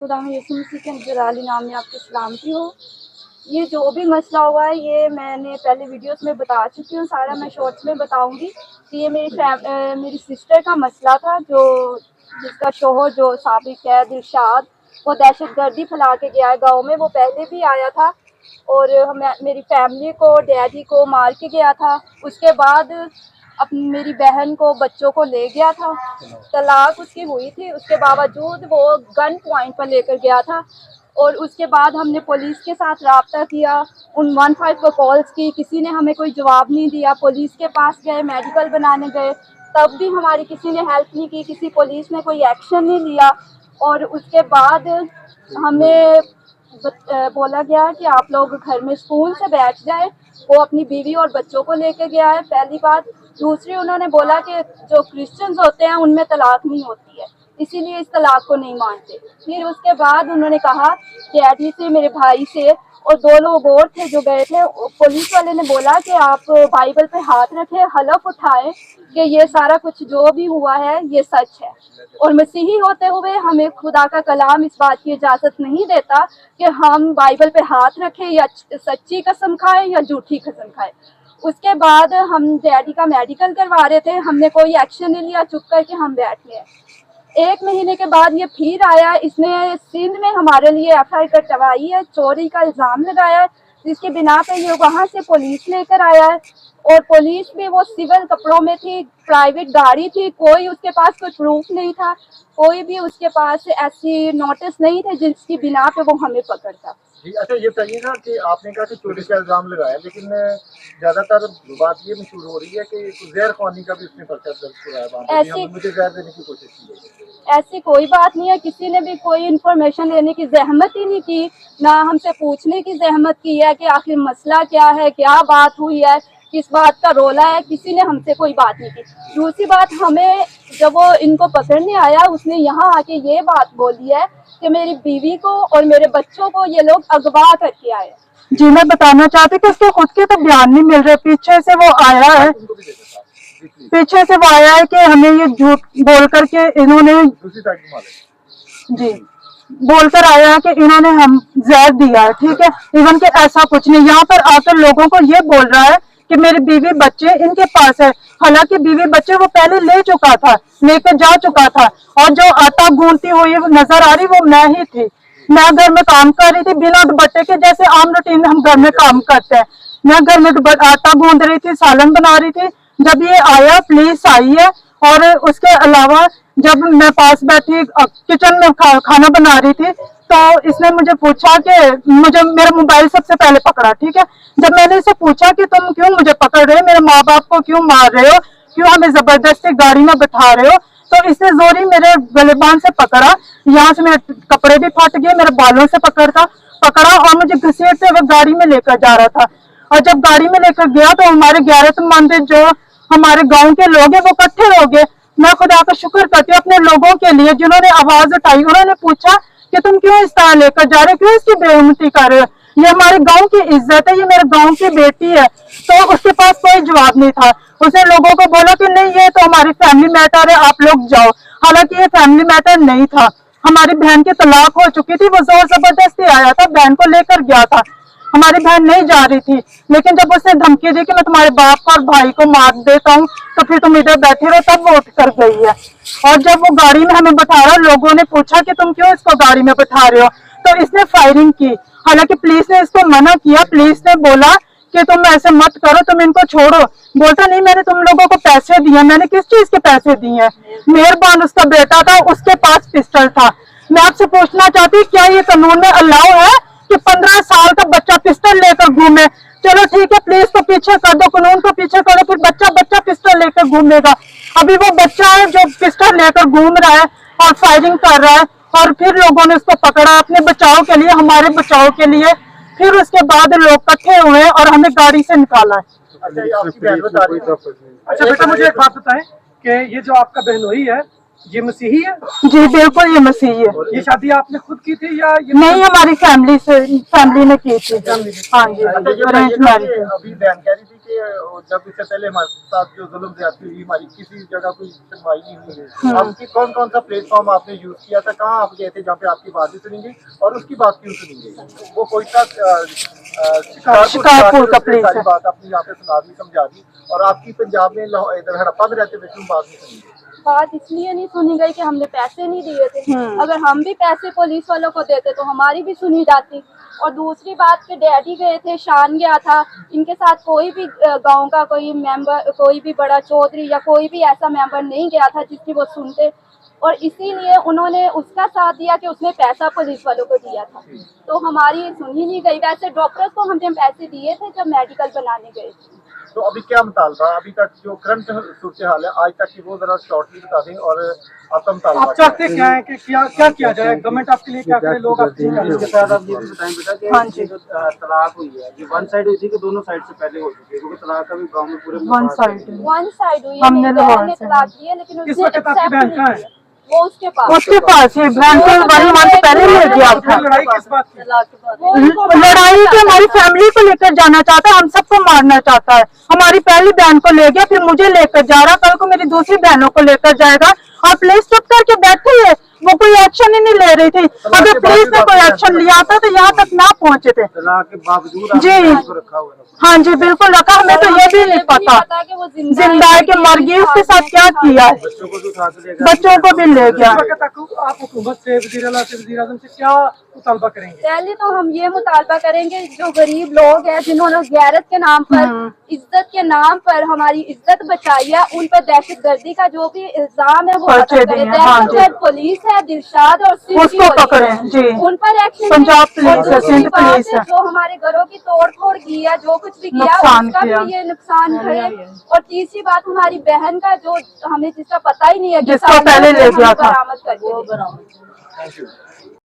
खुदा यीशु मसीह के जलाली नाम में आपकी सलामती हो। ये जो भी मसला हुआ है ये मैंने पहले वीडियोस में बता चुकी हूँ, सारा मैं शॉर्ट्स में बताऊंगी कि ये मेरी सिस्टर का मसला था, जो जिसका शोहर जो साबिक है दिलशाद, वो दहशतगर्दी फैला के गया है गाँव में। वो पहले भी आया था और मेरी फैमिली को, डैडी को मार के गया था। उसके बाद अपनी मेरी बहन को, बच्चों को ले गया था। तलाक उसकी हुई थी, उसके बावजूद वो गन पॉइंट पर लेकर गया था। और उसके बाद हमने पुलिस के साथ रब्ता किया, उन 15 को कॉल्स की, किसी ने हमें कोई जवाब नहीं दिया। पुलिस के पास गए, मेडिकल बनाने गए, तब भी हमारी किसी ने हेल्प नहीं की, किसी पुलिस ने कोई एक्शन नहीं लिया। और उसके बाद हमें बोला गया कि आप लोग घर में सुकून से बैठ जाए। वो अपनी बीवी और बच्चों को लेके गया है, पहली बात। दूसरी, उन्होंने बोला कि जो क्रिश्चियंस होते हैं उनमें तलाक नहीं होती है, इसीलिए इस तलाक को नहीं मानते। फिर उसके बाद उन्होंने कहा डैडी से, मेरे भाई से और 2 लोग और थे जो गए थे। पुलिस वाले ने बोला कि आप बाइबल पे हाथ रखें, हलफ उठाएं कि ये सारा कुछ जो भी हुआ है ये सच है। और मसीही होते हुए हमें खुदा का कलाम इस बात की इजाज़त नहीं देता कि हम बाइबल पे हाथ रखें या सच्ची कसम खाएं या झूठी कसम खाएं। उसके बाद हम डैडी का मेडिकल करवा रहे थे, हमने कोई एक्शन नहीं लिया, चुप करके हम बैठ गए। 1 महीने के बाद ये फिर आया, इसने सिंध में हमारे लिए FIR कटवाई है, चोरी का इल्ज़ाम लगाया है, जिसके बिना पे ये वहाँ से पुलिस लेकर आया है। और पुलिस भी वो सिविल कपड़ों में थी, प्राइवेट गाड़ी थी, कोई उसके पास कोई प्रूफ नहीं था, कोई भी उसके पास ऐसी नोटिस नहीं थे जिसकी बिना पे वो हमें पकड़ता। जी अच्छा, ये बताइए ना कि आपने कहा कि चोरी का इल्ज़ाम लगाया, लेकिन ज़्यादातर बात ये मशहूर हो रही है कि जहर खानी का भी उसने पर्चा दर्ज कराया, ऐसी मुझे जहर देने की कोशिश की। ऐसी कोई बात नहीं है, किसी ने भी कोई इन्फॉर्मेशन लेने की जहमत ही नहीं की, ना हमसे पूछने की जहमत की है कि आखिर मसला क्या है, क्या बात हुई है, किस बात का रोला है। किसी ने हमसे कोई बात नहीं की। दूसरी बात, हमें जब वो इनको पकड़ने आया, उसने यहाँ आके ये बात बोली है कि मेरी बीवी को और मेरे बच्चों को ये लोग अगवा करके आए। जी, मैं बताना चाहती कि उसके खुद के तो बयान नहीं मिल रहे। पीछे से वो आया है कि हमें ये झूठ बोल करके इन्होंने जी बोलकर आया है कि इन्होंने हम जहर दिया है, ठीक है। इवन के ऐसा कुछ नहीं, यहाँ पर आकर लोगों को ये बोल रहा है कि मेरे बीवी बच्चे इनके पास है। हालांकि बीवी बच्चे वो पहले लेकर जा चुका था। और जो आटा गूंथती हुई नजर आ रही वो मैं ही थी। मैं घर में काम कर रही थी बिना दुपट्टे के, जैसे आम रूटीन हम घर में काम करते हैं। मैं घर में आटा गूंद रही थी, सालन बना रही थी। जब ये आया, पुलिस आई है। और उसके अलावा जब मैं पास बैठी किचन में खाना बना रही थी, तो इसने मुझे पूछा कि मेरा मोबाइल सबसे पहले पकड़ा, ठीक है। जब मैंने इसे पूछा कि तुम क्यों मुझे पकड़ रहे हो, मेरे माँ बाप को क्यों मार रहे हो, क्यों हमें जबरदस्ती गाड़ी में बिठा रहे हो, तो इसने जोरी मेरे गलेबान से पकड़ा। यहाँ से मेरे कपड़े भी फट गए, मेरे बालों से पकड़ा और मुझे घसीटते हुए गाड़ी में लेकर जा रहा था। और जब गाड़ी में लेकर गया तो हमारे गैरतमंद जो हमारे गांव के लोग हैं वो इकट्ठे हो गए। मैं खुदा का शुक्र करती हूँ अपने लोगों के लिए जिन्होंने आवाज उठाई। उन्होंने पूछा कि तुम क्यों इस तरह लेकर जा रहे हो, क्यों इसकी बेइज्जती कर रहे हो, ये हमारे गांव की इज्जत है, ये मेरे गांव की बेटी है। तो उसके पास कोई जवाब नहीं था। उसने लोगों को बोला कि नहीं, ये तो हमारी फैमिली मैटर है, आप लोग जाओ। हालांकि ये फैमिली मैटर नहीं था। हमारी बहन की तलाक हो चुकी थी, वो जोर जबरदस्ती आया था, बहन को लेकर गया था। हमारी बहन नहीं जा रही थी, लेकिन जब उसने धमकी दी कि मैं तुम्हारे बाप और भाई को मार देता हूँ तो फिर तुम इधर बैठे रहो, तब वो उठ कर गई है। और जब वो गाड़ी में हमें बैठा रहा, लोगों ने पूछा कि तुम क्यों इसको गाड़ी में बैठा रहे हो, तो इसने फायरिंग की। हालांकि पुलिस ने इसको मना किया। पुलिस ने बोला कि तुम ऐसे मत करो, तुम इनको छोड़ो। बोलता नहीं, मैंने तुम लोगों को पैसे दिए। मैंने किस चीज के पैसे दिए हैं? मेहरबान उसका बेटा था, उसके पास पिस्टल था। मैं आपसे पूछना चाहती, क्या ये कानून में अलाउ है कि 15 साल का बच्चा पिस्टल लेकर घूमे? चलो ठीक है, पुलिस को पीछे कर दो, कानून को पीछे करो, फिर बच्चा पिस्टल लेकर घूमेगा। अभी वो बच्चा है जो पिस्टल लेकर घूम रहा है और फायरिंग कर रहा है। और फिर लोगों ने उसको पकड़ा अपने बचाव के लिए, हमारे बचाव के लिए। फिर उसके बाद लोग इकट्ठे हुए और हमें गाड़ी से निकाला है। अच्छा बेटा, मुझे एक बात बताएं कि ये जो आपका बहनोई है, ये मसीही है? जी बिल्कुल, ये मसीही है। ये शादी आपने खुद की थी या ये नहीं, हमारी फैमिली ने की थी। हाँ जी, अच्छा, ये अरेंज बताइए ना मैरिज। कि अभी बहन कह रही थी कि जब इससे पहले हमारे साथ जो जुल्म ज्यादती हुई, हमारी किसी जगह कोई सुनवाई नहीं हुई, आपकी कौन कौन सा प्लेटफॉर्म आपने यूज किया था, कहाँ आप गए थे जहाँ पे आपकी बात भी सुनी गई और उसकी बात क्यों सुनी गई? वो कोई सा शिकारपुर का प्लेस सारी है। बात अपनी यहाँ पे सुना दी, समझा दी, और आपकी पंजाब में इधर हड़प्पा में रहते हुए क्यों बात नहीं सुनी गई? बात इसलिए नहीं सुनी गई कि हमने पैसे नहीं दिए थे। अगर हम भी पैसे पुलिस वालों को देते तो हमारी भी सुनी जाती। और दूसरी बात के डैडी गए थे, शान गया था, इनके साथ कोई भी गांव का कोई मेंबर, कोई भी बड़ा चौधरी या कोई भी ऐसा मेंबर नहीं गया था जिसकी वो सुनते। और इसीलिए उन्होंने उसका साथ दिया कि उसने पैसा पुलिस वालों को दिया था, तो हमारी सुन ही नहीं गई। वैसे डॉक्टर्स को हमने पैसे दिए थे जब मेडिकल बनाने गए थे। तो अभी क्या मुतालबा, अभी तक जो करंट सूरत हाल है आज तक की, वो जरा शॉर्टली बता दें, और आपका मुतालबा आप चाहते क्या है कि क्या किया जाए? गवर्नमेंट आपके लिए क्या करे? लोग आपके लिए क्या इसके करे? साथ आप ये भी बताएं बेटा कि हाँ ये जो तलाक हुई है, ये वन साइड हुई थी कि दोनों साइड से पहले हो चुकी है? क्योंकि तलाक का भी गांव में पूरे वन साइड। वन साइड हुई है, हमने मेरी लाहौर बहन ने से। तलाक दी है, लेकिन किस उसने वक्त आपकी accept बहन नहीं कहाँ है? किया। वो उसके पास उसके पास ही बहन को हमारी वहाँ से पहले ले गया था। लड़ाई किस बात की? वो उनको लड़ाई की हमारी फैमिली को लेकर जाना चाहता है, हम सबको मारना चाहता है। हमारी पहली बहन को ले गया, फिर मुझे लेकर जा रहा, कल को मेरी दूसरी बहनों को लेकर जाएगा। और पुलिस चुप करके बैठे है, वो कोई एक्शन ही नहीं ले रही थी। अगर पुलिस ने कोई एक्शन लिया था तो यहाँ तक ना पहुँचे थे। तलाक के बावजूद जी। आपने इसको रखा हुआ है? हाँ जी बिल्कुल रखा, हमें तो ये भी नहीं पता कि वो जिंदा है कि मर गई, उसके साथ क्या किया है। बच्चों को भी उठा के ले गया? बच्चों को भी ले गया। इस वक्त तक आप हुकूमत से, वज़ीर आला से, वज़ीर आज़म से क्या मुतालबा करेंगे? पहले तो हम ये मुतालबा करेंगे, जो गरीब लोग हैं जिन्होंने गैरत के नाम पर, इज्जत के नाम पर हमारी इज्जत बचाई है, उन पर दहशतगर्दी का जो भी इल्जाम है वो पर्चे खत्म करें। दिए, हाँ जी। दहशतगर्द पुलिस है, दिलशाद और सिंध की उसको पुलिस पकड़ें, है। जी। उन पर एक्शन पंजाब लें। और पुलिस है, दूसरी सिंध बात पुलिस है, है। जो हमारे घरों की तोड़ फोड़ की है, जो कुछ भी किया नुकसान उसका किया। भी ये नुकसान भरे। और तीसरी बात, हमारी बहन का जो हमें जिसका पता ही नहीं है कि जिसको सामने पहले ले हमें गया था। बरामद करके दे। Thank you.